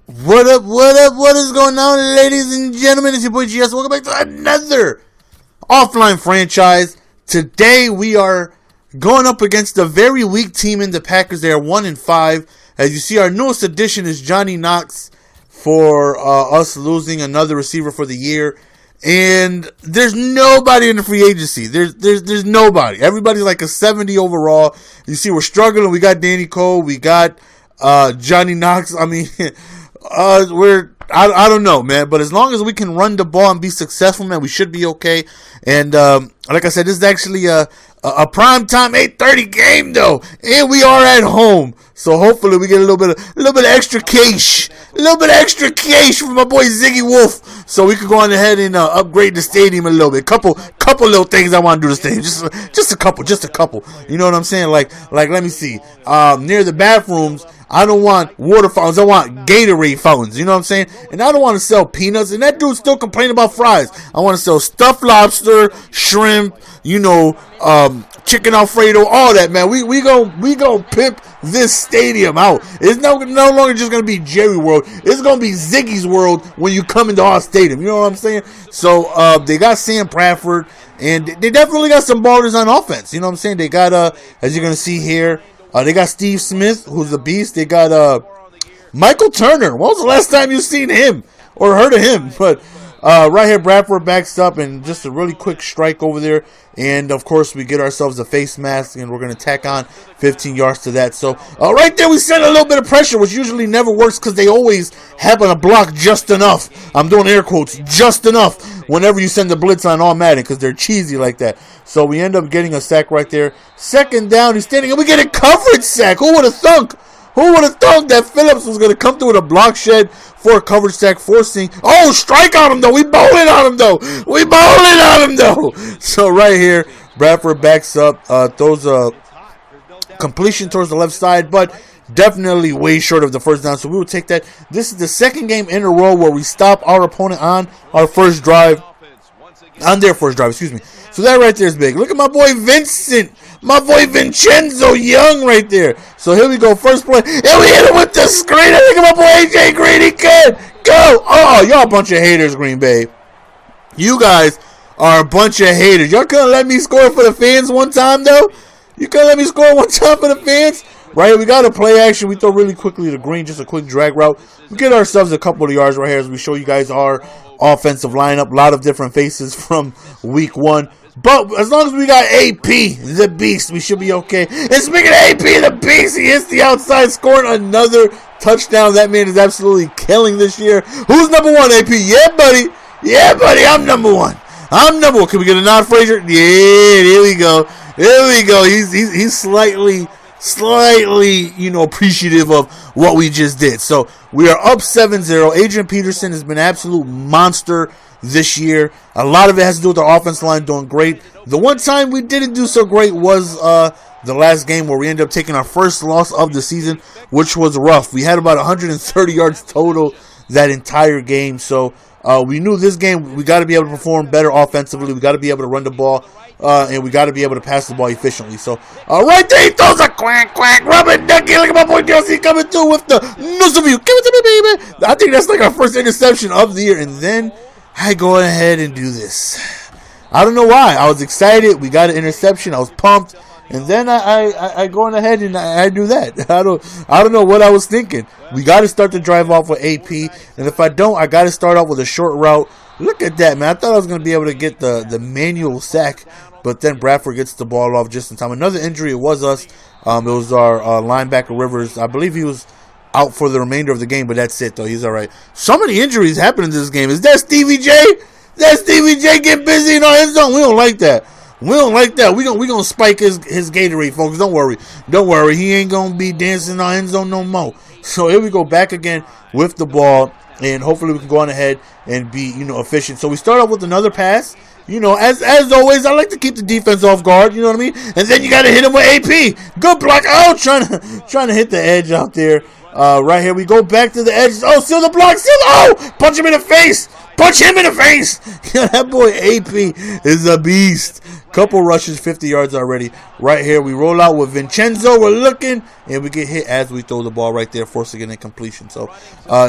What up, what up, what is going on, ladies and gentlemen? It's your boy GS. Welcome back to another offline franchise. Today we are going up against a very weak team in the Packers. They are 1-5. As you see, our newest addition is Johnny Knox for us losing another receiver for the year. And there's nobody in the free agency. There's nobody. Everybody's like a 70 overall. You see, we're struggling. We got Danny Cole. We got Johnny Knox. I mean, I don't know, man. But as long as we can run the ball and be successful, man, we should be okay. And like I said, this is actually a primetime 8:30 game, though, and we are at home. So hopefully we get a little bit of extra cash, from my boy Ziggy Wolf, so we could go on ahead and upgrade the stadium a little bit. Couple little things I want to do to the stadium, just a couple. You know what I'm saying? Like let me see. Near the bathrooms, I don't want water fountains. I want Gatorade fountains. You know what I'm saying? And I don't want to sell peanuts. And that dude's still complaining about fries. I want to sell stuffed lobster, shrimp, chicken Alfredo, all that, man. We go pimp this stadium out. It's no longer just gonna be Jerry World. It's gonna be Ziggy's World when you come into our stadium. You know what I'm saying? So they got Sam Bradford, and they definitely got some ballers on offense. You know what I'm saying? They got as you're gonna see here, they got Steve Smith, who's a beast. They got Michael Turner. When was the last time you seen him or heard of him? But right here, Bradford backs up, and just a really quick strike over there. And, of course, we get ourselves a face mask, and we're going to tack on 15 yards to that. So, right there, we send a little bit of pressure, which usually never works because they always happen to block just enough. I'm doing air quotes, just enough, whenever you send the blitz on all Madden because they're cheesy like that. So, we end up getting a sack right there. Second down, he's standing, and we get a coverage sack. Who would have thunk? Who would have thought that Phillips was going to come through with a block shed for a coverage sack, forcing... Oh, strike on him, though. We bowling on him, though. So, right here, Bradford backs up, throws a completion towards the left side, but definitely way short of the first down. So, we will take that. This is the second game in a row where we stop our opponent on our first drive. On their first drive, excuse me. So, that right there is big. Look at my boy Vincent. My boy Vincenzo Young right there. So here we go. First play. And we hit him with the screen. I think my boy AJ Green. He could go. Oh, y'all a bunch of haters, Green Bay. You guys are a bunch of haters. Y'all couldn't let me score for the fans one time, though? You couldn't let me score one time for the fans? Right here, we got a play action. We throw really quickly to Green. Just a quick drag route. We get ourselves a couple of yards right here as we show you guys our offensive lineup. A lot of different faces from week one. But as long as we got AP, the beast, we should be okay. And speaking of AP, the beast, he hits the outside, scoring another touchdown. That man is absolutely killing this year. Who's number one, AP? Yeah, buddy. I'm number one. Can we get a nod, Frazier? Yeah, there we go. He's slightly, appreciative of what we just did. So we are up 7-0. Adrian Peterson has been an absolute monster this year. A lot of it has to do with the offensive line doing great. The one time we didn't do so great was the last game where we ended up taking our first loss of the season, which was rough. We had about 130 yards total that entire game. So we knew this game we got to be able to perform better offensively. We got to be able to run the ball. And we got to be able to pass the ball efficiently. So, right there, he throws a quack, rubber ducky. Look at my boy Jesse coming through with the news of you. Give it to me, baby. I think that's like our first interception of the year. And then I go ahead and do this. I don't know why. I was excited. We got an interception. I was pumped. And then I go on ahead and I do that. I don't know what I was thinking. We got to start the drive off with AP. And if I don't, I got to start off with a short route. Look at that, man. I thought I was going to be able to get the manual sack, but then Bradford gets the ball off just in time. Another injury, it was us. It was our linebacker, Rivers. I believe he was out for the remainder of the game, but that's it, though. He's all right. So many injuries happening in this game. Is that Stevie J? That Stevie J getting busy in our end zone? We don't like that. We gonna spike his Gatorade, folks. Don't worry. He ain't gonna be dancing in our end zone no more. So here we go back again with the ball. And hopefully we can go on ahead and be, efficient. So we start off with another pass. As always, I like to keep the defense off guard. You know what I mean? And then you got to hit him with AP. Good block. Oh, trying to hit the edge out there. Right here, we go back to the edge. Oh, seal the block. Punch him in the face. Yeah, that boy AP is a beast. Couple rushes, 50 yards already. Right here, we roll out with Vincenzo. We're looking, and we get hit as we throw the ball right there, forcing an incompletion. So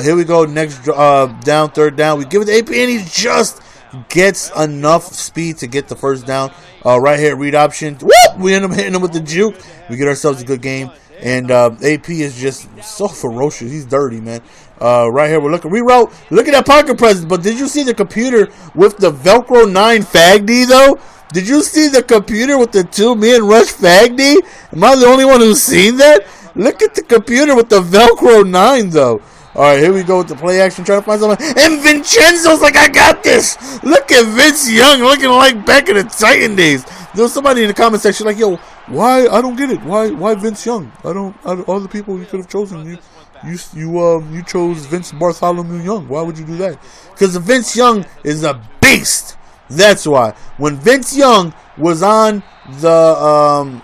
here we go. Next down, third down. We give it to AP, and he just gets enough speed to get the first down. Right here, read option. Whoop! We end up hitting him with the juke. We get ourselves a good game. And AP is just so ferocious. He's dirty, man. Right here, we're looking. Reroute. Look at that pocket presence. But did you see the computer with the Velcro 9 Fagdy, though? Did you see the computer with the 2-man rush Fagdy? Am I the only one who's seen that? Look at the computer with the Velcro 9, though. All right, here we go with the play action, trying to find someone. And Vincenzo's like, I got this. Look at Vince Young looking like back in the Titan days. There was somebody in the comment section like, yo, why? I don't get it. Why Vince Young? I don't all the people you could have chosen. You chose Vince Bartholomew Young. Why would you do that? Because Vince Young is a beast. That's why. When Vince Young was on the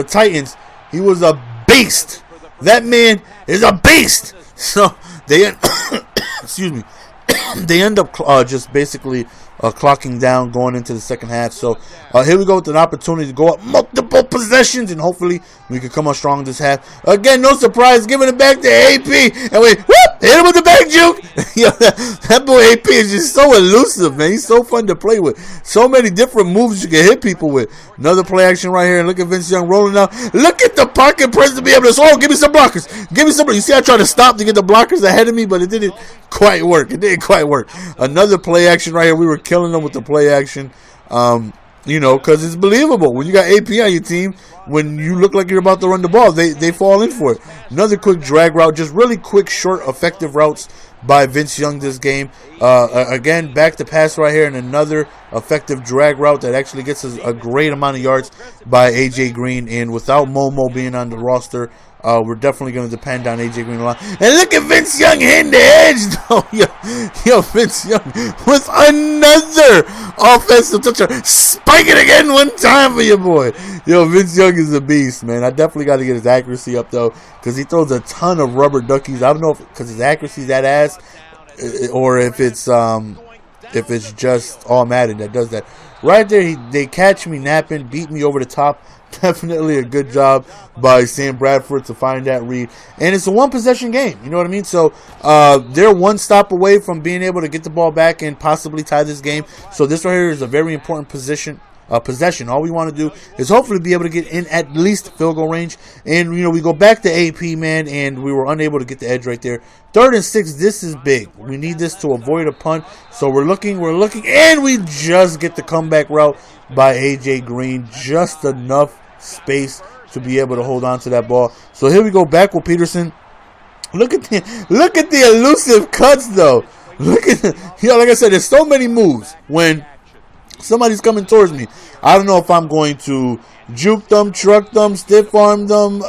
Titans, he was a beast. That man is a beast. So they excuse me. They end up just basically clocking down going into the second half. So here we go with an opportunity to go up multiple possessions, and hopefully we can come on strong this half. Again, no surprise, giving it back to AP, and we hit him with the back juke. Yo, that boy AP is just so elusive, man. He's so fun to play with. So many different moves you can hit people with. Another play action right here, and look at Vince Young rolling out. Look at the pocket presence to be able to. Oh, give me some blockers. Give me some. You see, I tried to stop to get the blockers ahead of me, but it didn't quite work. It didn't quite work. Another play action right here. We were killing them with the play action. You know, because it's believable. When you got AP on your team, when you look like you're about to run the ball, they fall in for it. Another quick drag route, just really quick, short, effective routes by Vince Young this game. Again, back to pass right here, and another effective drag route that actually gets us a great amount of yards by A.J. Green. And without Momo being on the roster, we're definitely going to depend on A.J. Green a lot. And look at Vince Young hitting the edge, though. Yo, Vince Young with another offensive touchdown. Spike it again one time for your boy. Yo, Vince Young is a beast, man. I definitely got to get his accuracy up, though, because he throws a ton of rubber duckies. I don't know if because his accuracy is that ass, or if it's just all Madden that does that. Right there, they catch me napping, beat me over the top. Definitely a good job by Sam Bradford to find that read. And it's a one-possession game. You know what I mean? So they're one stop away from being able to get the ball back and possibly tie this game. So this right here is a very important possession. All we want to do is hopefully be able to get in at least field goal range. And, you know, we go back to AP, man, and we were unable to get the edge right there. 3rd and 6, this is big. We need this to avoid a punt. So we're looking, and we just get the comeback route by A.J. Green. Just enough space to be able to hold on to that ball. So here we go back with Peterson. Look at the elusive cuts, though. Like I said, there's so many moves when somebody's coming towards me. I don't know if I'm going to juke them, truck them, stiff arm them,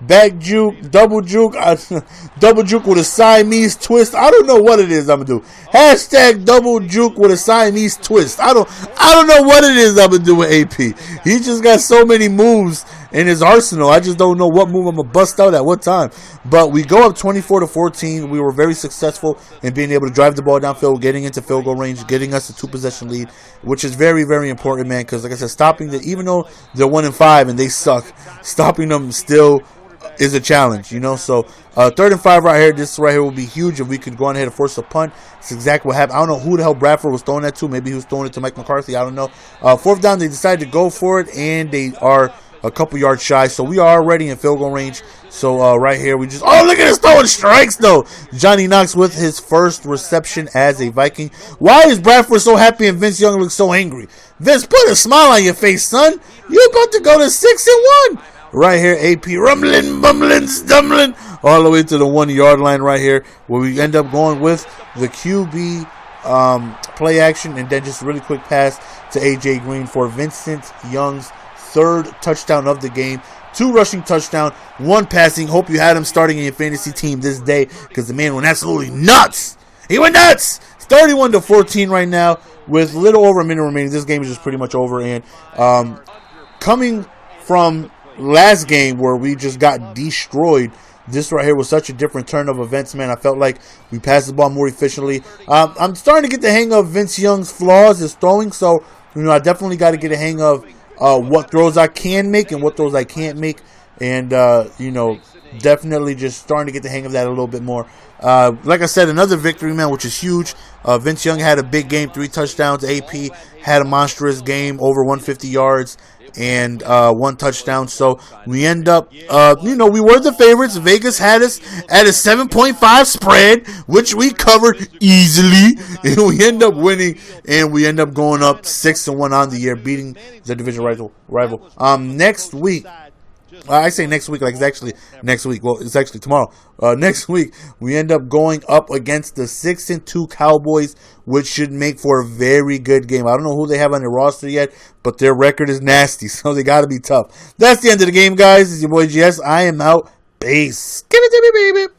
back juke, double juke with a Siamese twist. I don't know what it is I'm gonna do. Hashtag double juke with a Siamese twist. I don't know what it is I'm gonna do with AP. He just got so many moves in his arsenal. I just don't know what move I'm gonna bust out at what time. But we go up 24-14. We were very successful in being able to drive the ball downfield, getting into field goal range, getting us a 2-possession lead, which is very, very important, man. Because like I said, stopping them, even though they're 1-5 and they suck, stopping them still is a challenge, you know. So 3rd and 5 right here. This right here will be huge if we could go on ahead and force a punt. It's exactly what happened. I don't know who the hell Bradford was throwing that to. Maybe he was throwing it to Mike McCarthy. I don't know. 4th down, they decided to go for it, and they are a couple yards shy. So we are already in field goal range. So right here, we just... Oh, look at us throwing strikes, though. Johnny Knox with his first reception as a Viking. Why is Bradford so happy and Vince Young looks so angry? Vince, put a smile on your face, son. You're about to go to 6-1. Right here, AP rumbling, bumbling, stumbling all the way to the 1-yard line right here, where we end up going with the QB play action, and then just a really quick pass to A.J. Green for Vincent Young's 3rd touchdown of the game. 2 rushing touchdown, 1 passing. Hope you had him starting in your fantasy team this day, because the man went absolutely nuts. He went nuts. It's 31-14 right now with a little over a minute remaining. This game is just pretty much over. And coming from last game where we just got destroyed, this right here was such a different turn of events, man. I felt like we passed the ball more efficiently. I'm starting to get the hang of Vince Young's flaws, his throwing, so I definitely got to get a hang of what throws I can make and what throws I can't make. And, definitely just starting to get the hang of that a little bit more. Like I said, another victory, man, which is huge. Vince Young had a big game, 3 touchdowns. AP had a monstrous game, over 150 yards and 1 touchdown. So we end up, we were the favorites. Vegas had us at a 7.5 spread, which we covered easily. And we end up winning, and we end up going up 6-1 on the year, beating the division rival. Next week, I say next week, like it's actually next week. Well, it's actually tomorrow. Next week, we end up going up against the 6-2 Cowboys, which should make for a very good game. I don't know who they have on their roster yet, but their record is nasty, so they got to be tough. That's the end of the game, guys. It's your boy GS. I am out. Peace. Give it to me, baby.